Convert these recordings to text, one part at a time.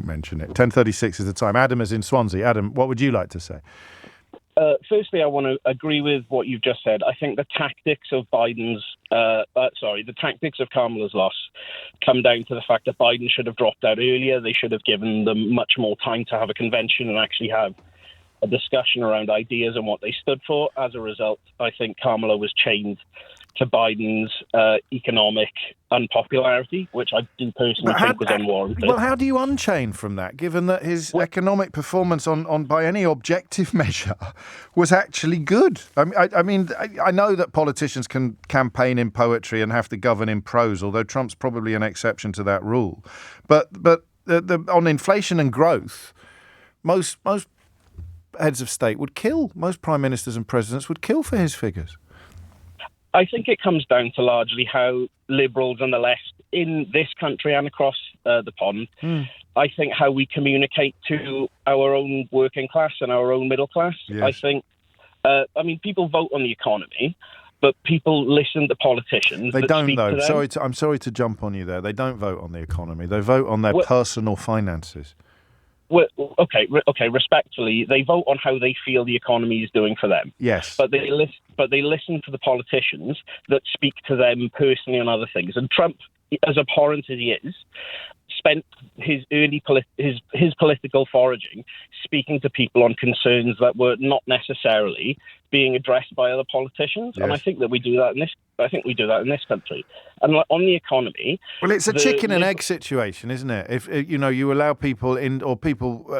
mention it. 10:36 is the time. Adam is in Swansea. Adam, what would you like to say? Firstly, I want to agree with what you've just said. I think the tactics of the tactics of Kamala's loss come down to the fact that Biden should have dropped out earlier. They should have given them much more time to have a convention and actually have a discussion around ideas and what they stood for. As a result, I think Kamala was chained to Biden's economic unpopularity, which I do personally think was unwarranted. Well, how do you unchain from that, given that his economic performance on by any objective measure was actually good? I mean, I know that politicians can campaign in poetry and have to govern in prose, although Trump's probably an exception to that rule. But on inflation and growth, most heads of state would kill, most prime ministers and presidents would kill for his figures. I think it comes down to largely how liberals and the left in this country and across the pond, I think how we communicate to our own working class and our own middle class. Yes. I think, people vote on the economy, but people listen to politicians. They don't, though. I'm sorry to jump on you there. They don't vote on the economy. They vote on their personal finances. Well, okay. Respectfully, they vote on how they feel the economy is doing for them. Yes, but they listen to the politicians that speak to them personally on other things. And Trump, as abhorrent as he is, spent his early his political foraging speaking to people on concerns that were not necessarily being addressed by other politicians. Yes. And I think that we do that in this. I think we do that in this country. And on the economy, well, it's a chicken and egg situation, isn't it? If you allow people in, or people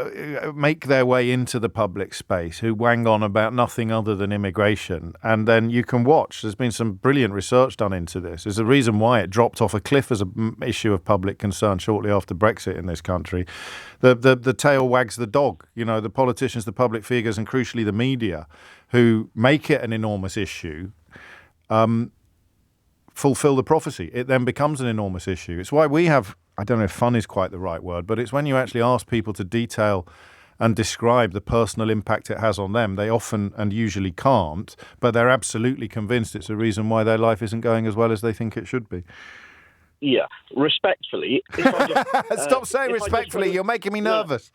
make their way into the public space who wang on about nothing other than immigration, and then you can watch. There's been some brilliant research done into this. There's a reason why it dropped off a cliff as an issue of public concern shortly after Brexit in this country. The tail wags the dog. The politicians, the public figures, and crucially the media, who make it an enormous issue, fulfill the prophecy. It then becomes an enormous issue. It's why we have, I don't know if fun is quite the right word, but it's when you actually ask people to detail and describe the personal impact it has on them. They often and usually can't, but they're absolutely convinced it's a reason why their life isn't going as well as they think it should be. Yeah, respectfully. Stop saying respectfully, you're making me nervous.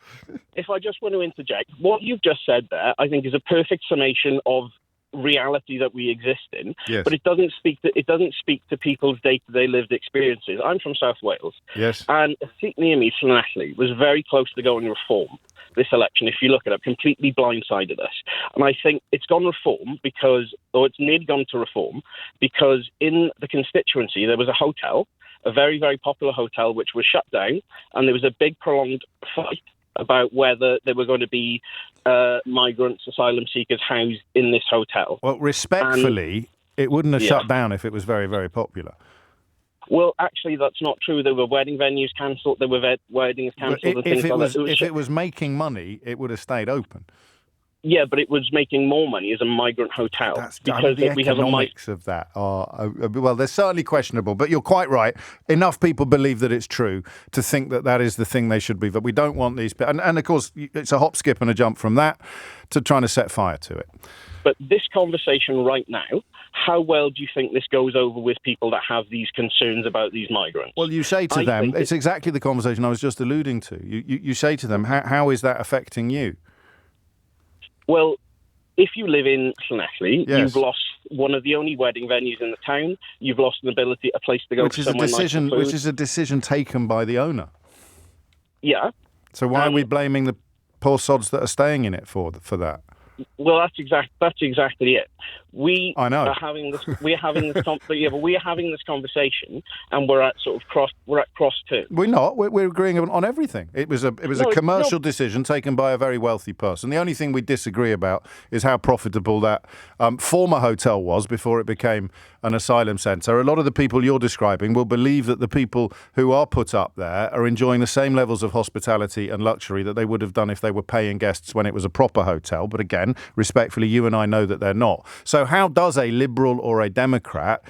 If I just want to interject, what you've just said there, I think, is a perfect summation of reality that we exist in. Yes. But it doesn't speak to people's day-to-day lived experiences. I'm from South Wales. Yes. And a seat near me, Llanelli, was very close to going reform this election. If you look at it, completely blindsided us. And I think it's gone reform it's nearly gone to reform because in the constituency there was a hotel, a very, very popular hotel, which was shut down, and there was a big prolonged fight about whether there were going to be migrants, asylum seekers housed in this hotel. Well, respectfully, it wouldn't have shut down if it was very, very popular. Well, actually, that's not true. There were wedding venues cancelled. There were weddings cancelled and things like that. If it was making money, it would have stayed open. Yeah, but it was making more money as a migrant hotel. The economics of that are, well, they're certainly questionable, but you're quite right. Enough people believe that it's true to think that is the thing they should be. But we don't want these. And of course, it's a hop, skip and a jump from that to trying to set fire to it. But this conversation right now, how well do you think this goes over with people that have these concerns about these migrants? Well, you say to them, it's exactly the conversation I was just alluding to. You say to them, how is that affecting you? Well, if you live in Llanelli, yes. You've lost one of the only wedding venues in the town. You've lost a place to go. Which is a decision taken by the owner. Yeah. So why are we blaming the poor sods that are staying in it for that? Well, that's exactly it. I know. Are having this. We're having this. We're having this conversation, and we're at cross terms. We're not. We're agreeing on everything. It was a commercial decision taken by a very wealthy person. The only thing we disagree about is how profitable that former hotel was before it became an asylum centre. A lot of the people you're describing will believe that the people who are put up there are enjoying the same levels of hospitality and luxury that they would have done if they were paying guests when it was a proper hotel. But again, respectfully, you and I know that they're not. So how does a Liberal or a Democrat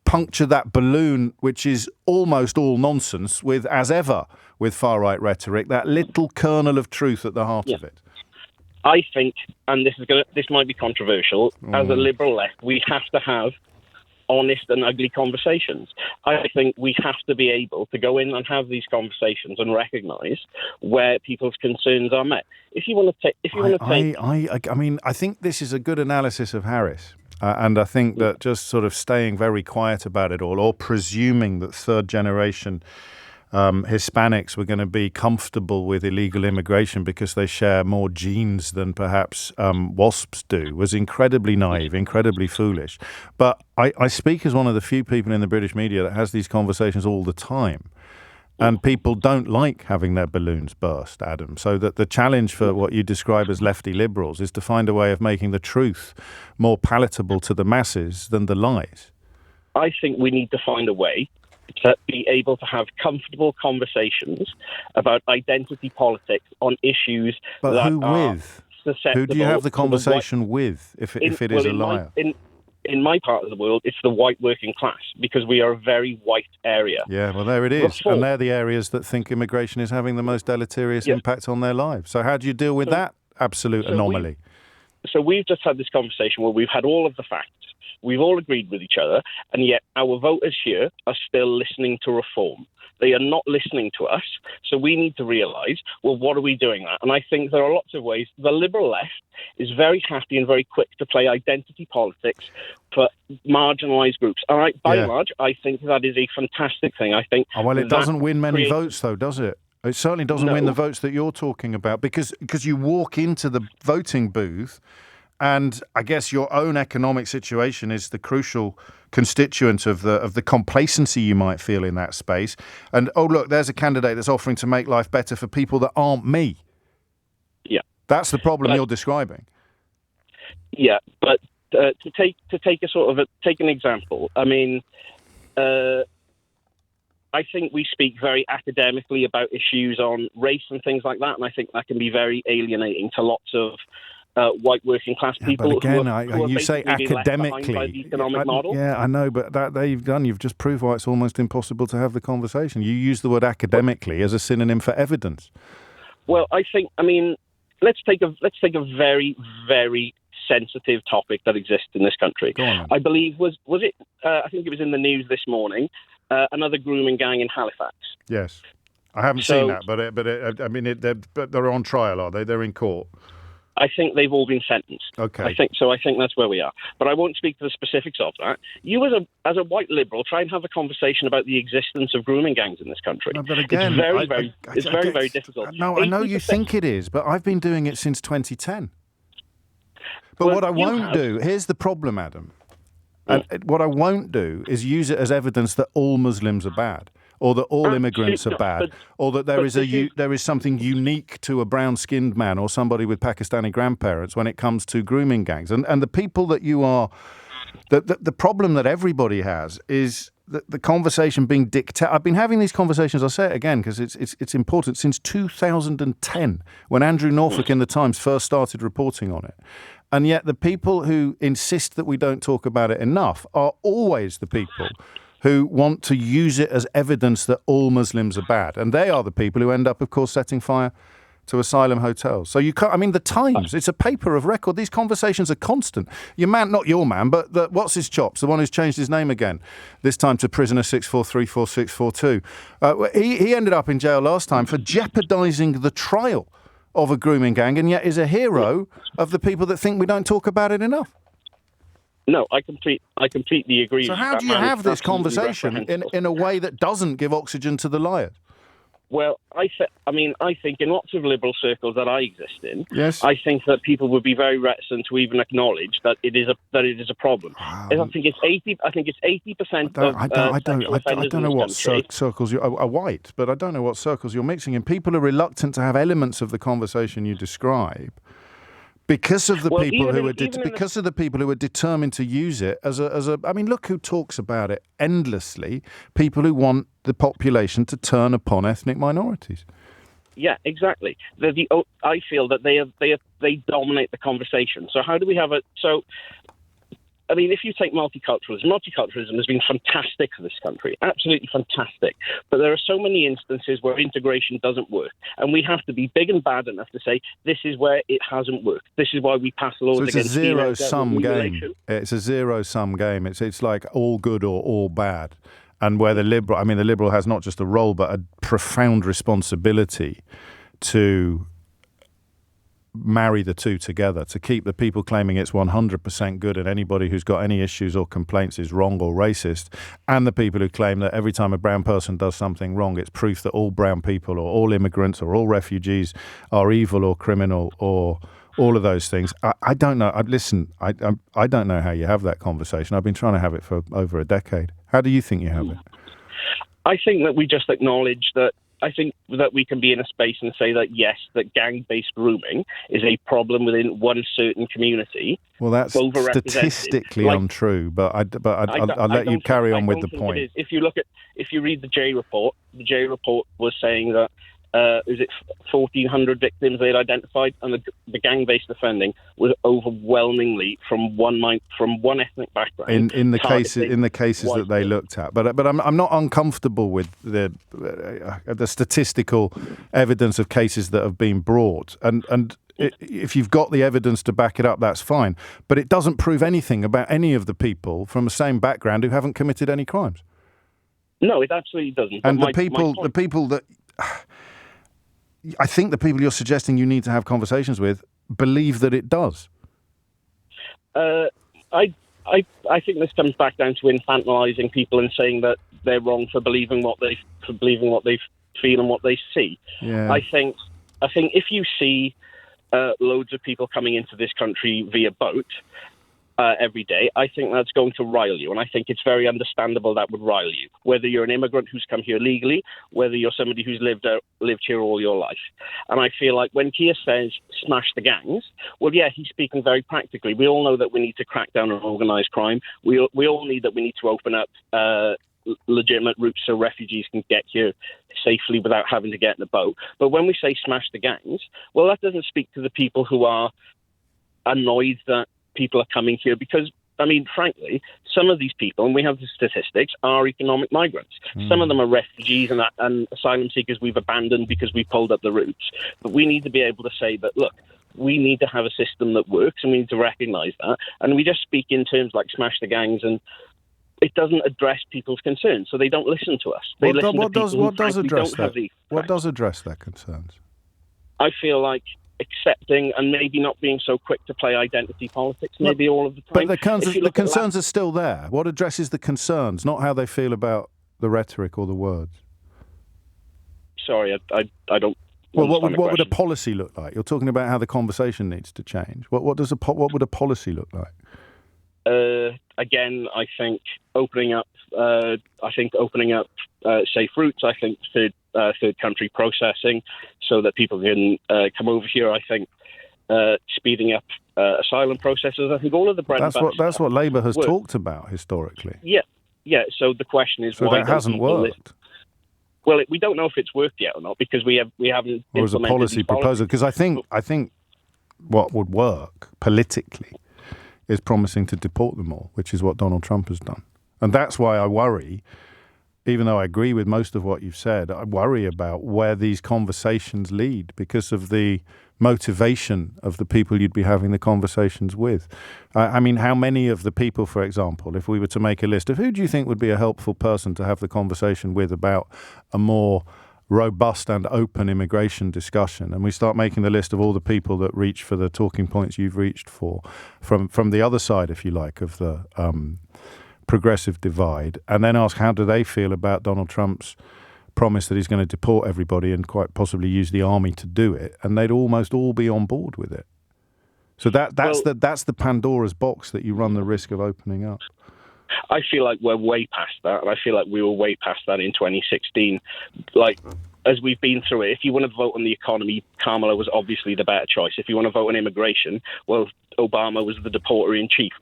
puncture that balloon, which is almost all nonsense, with, as ever, with far-right rhetoric, that little kernel of truth at the heart of it? I think, and this might be controversial, as a Liberal left, we have to have honest and ugly conversations. I think we have to be able to go in and have these conversations and recognise where people's concerns are met. If you want to take, I mean, I think this is a good analysis of Harris. And I think that just sort of staying very quiet about it all, or presuming that third generation Hispanics were going to be comfortable with illegal immigration because they share more genes than perhaps WASPs do, was incredibly naive, incredibly foolish. But I speak as one of the few people in the British media that has these conversations all the time. And people don't like having their balloons burst, Adam. So that the challenge for what you describe as lefty liberals is to find a way of making the truth more palatable to the masses than the lies. I think we need to find a way to be able to have comfortable conversations about identity politics on issues but that who with? Who do you have the conversation with if it is a liar? In my part of the world, it's the white working class, because we are a very white area. Yeah, well, there it is. And they're the areas that think immigration is having the most deleterious impact on their lives. So how do you deal with that absolute anomaly? So we've just had this conversation where we've had all of the facts. We've all agreed with each other, and yet our voters here are still listening to reform. They are not listening to us, so we need to realise, well, what are we doing that? And I think there are lots of ways. The Liberal left is very happy and very quick to play identity politics for marginalised groups. All right, by and large, I think that is a fantastic thing. I think. Well, it doesn't win many votes, though, does it? It certainly doesn't win the votes that you're talking about, because you walk into the voting booth. And I guess your own economic situation is the crucial constituent of the complacency you might feel in that space. And, oh, look, there's a candidate that's offering to make life better for people that aren't me. Yeah. That's the problem you're describing. Yeah, but to take an example, I mean, I think we speak very academically about issues on race and things like that, and I think that can be very alienating to lots of white working class people. But again, who are you say academically. By the economic model. Yeah, I know, but that you've just proved why it's almost impossible to have the conversation. You use the word academically as a synonym for evidence. Well, let's take a very, very sensitive topic that exists in this country. Go on. I believe I think it was in the news this morning. Another grooming gang in Halifax. Yes, I haven't seen that, but they're on trial, are they? They're in court. I think they've all been sentenced. Okay. I think that's where we are. But I won't speak to the specifics of that. You, as a white liberal, try and have a conversation about the existence of grooming gangs in this country. No, but again, it's very difficult. No, I know you think it is, but I've been doing it since 2010. But what I won't do, here's the problem, Adam. And what I won't do is use it as evidence that all Muslims are bad, or that all immigrants are bad, or that there is something unique to a brown-skinned man or somebody with Pakistani grandparents when it comes to grooming gangs. And the people that you are, the problem that everybody has is the conversation being dictated. I've been having these conversations, I'll say it again because it's important, since 2010, when Andrew Norfolk in the Times first started reporting on it. And yet the people who insist that we don't talk about it enough are always the people who want to use it as evidence that all Muslims are bad. And they are the people who end up, of course, setting fire to asylum hotels. So you can't, the Times, it's a paper of record. These conversations are constant. Your man, not your man, but what's his chops, the one who's changed his name again, this time to prisoner 6434642. He ended up in jail last time for jeopardising the trial of a grooming gang, and yet is a hero of the people that think we don't talk about it enough. No, I completely agree. So how do you have this conversation in a way that doesn't give oxygen to the liars? Well, I think in lots of liberal circles that I exist in, yes, I think that people would be very reticent to even acknowledge that it is a problem. I think it's 80%. I don't know what circles are white, but I don't know what circles you're mixing in. People are reluctant to have elements of the conversation you describe because of the people who are determined to use it as a. Look who talks about it endlessly. People who want the population to turn upon ethnic minorities. Yeah, exactly. I feel that they dominate the conversation. So how do we have it? So I mean, if you take multiculturalism has been fantastic for this country, absolutely fantastic. But there are so many instances where integration doesn't work. And we have to be big and bad enough to say, this is where it hasn't worked. This is why we pass laws against it's a zero-sum game. It's a zero-sum game. It's like all good or all bad. And where the Liberal has not just a role, but a profound responsibility to marry the two together, to keep the people claiming it's 100% good and anybody who's got any issues or complaints is wrong or racist, and the people who claim that every time a brown person does something wrong, it's proof that all brown people or all immigrants or all refugees are evil or criminal or all of those things. I don't know. I don't know how you have that conversation. I've been trying to have it for over a decade. How do you think you have it? I think that we just acknowledge that. I think that we can be in a space and say that, yes, that gang-based grooming is a problem within one certain community. Well, that's statistically untrue, but I'll let you carry on with the point. If you read the J report was saying that is it 1,400 victims they'd identified, and the gang-based offending was overwhelmingly from one ethnic background. In the cases that they looked at, but I'm not uncomfortable with the statistical evidence of cases that have been brought, and if you've got the evidence to back it up, that's fine. But it doesn't prove anything about any of the people from the same background who haven't committed any crimes. No, it absolutely doesn't. And the people that. I think the people you're suggesting you need to have conversations with believe that it does. I think this comes back down to infantilizing people and saying that they're wrong for believing what they feel and what they see. Yeah. I think if you see loads of people coming into this country via boat every day, I think that's going to rile you, and I think it's very understandable that would rile you, whether you're an immigrant who's come here legally, whether you're somebody who's lived here all your life. And I feel like when Keir says smash the gangs, well, yeah, he's speaking very practically. We all know that we need to crack down on organised crime. We all need to open up legitimate routes so refugees can get here safely without having to get in a boat. But when we say smash the gangs, well, that doesn't speak to the people who are annoyed that people are coming here, because, I mean, frankly, some of these people, and we have the statistics, are economic migrants. Some of them are refugees and asylum seekers we've abandoned because we pulled up the roots. But we need to be able to say that, look, we need to have a system that works, and we need to recognise that. And we just speak in terms like smash the gangs, and it doesn't address people's concerns, so they don't listen to us. What does address their concerns? I feel like accepting and maybe not being so quick to play identity politics maybe all of the time. But the concerns are still there. What addresses the concerns, not how they feel about the rhetoric or the words? Sorry, I don't... Well, what would a policy look like? You're talking about how the conversation needs to change. What would a policy look like? Again, I think opening up safe routes. I think third country processing, so that people can come over here. I think speeding up asylum processes. I think all of the bread and butter. That's what Labour has talked about historically. Yeah. So the question is, why that hasn't worked? Well, we don't know if it's worked yet or not, because we haven't. Or as a policy proposal, because I think what would work politically is promising to deport them all, which is what Donald Trump has done. And that's why I worry, even though I agree with most of what you've said, I worry about where these conversations lead because of the motivation of the people you'd be having the conversations with. I mean, how many of the people, for example, if we were to make a list of who do you think would be a helpful person to have the conversation with about a more robust and open immigration discussion, and we start making the list of all the people that reach for the talking points you've reached for from the other side, if you like, of the progressive divide, and then ask how do they feel about Donald Trump's promise that he's going to deport everybody and quite possibly use the army to do it, and they'd almost all be on board with it. So that's the Pandora's box that you run the risk of opening up. I feel like we're way past that, and I feel like we were way past that in 2016. Like, as we've been through it, if you want to vote on the economy, Kamala was obviously the better choice. If you want to vote on immigration, well, Obama was the deporter-in-chief.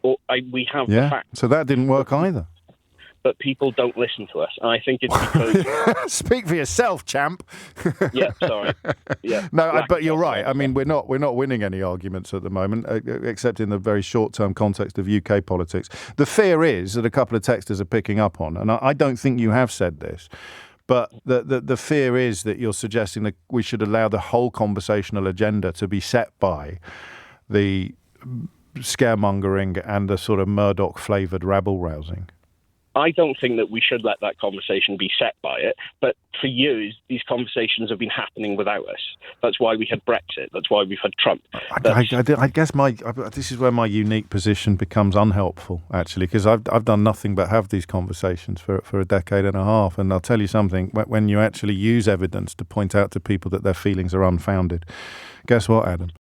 We have the facts. So that didn't work either. but people don't listen to us. And I think it's because... Speak for yourself, champ. Yeah, sorry. Yeah. No, but you're right. I mean, we're not winning any arguments at the moment, except in the very short-term context of UK politics. The fear is that a couple of texters are picking up on, and I don't think you have said this, but the fear is that you're suggesting that we should allow the whole conversational agenda to be set by the scaremongering and the sort of Murdoch-flavoured rabble-rousing. I don't think that we should let that conversation be set by it. But for years, these conversations have been happening without us. That's why we had Brexit. That's why we've had Trump. I guess this is where my unique position becomes unhelpful, actually, because I've done nothing but have these conversations for a decade and a half. And I'll tell you something, when you actually use evidence to point out to people that their feelings are unfounded, guess what, Adam?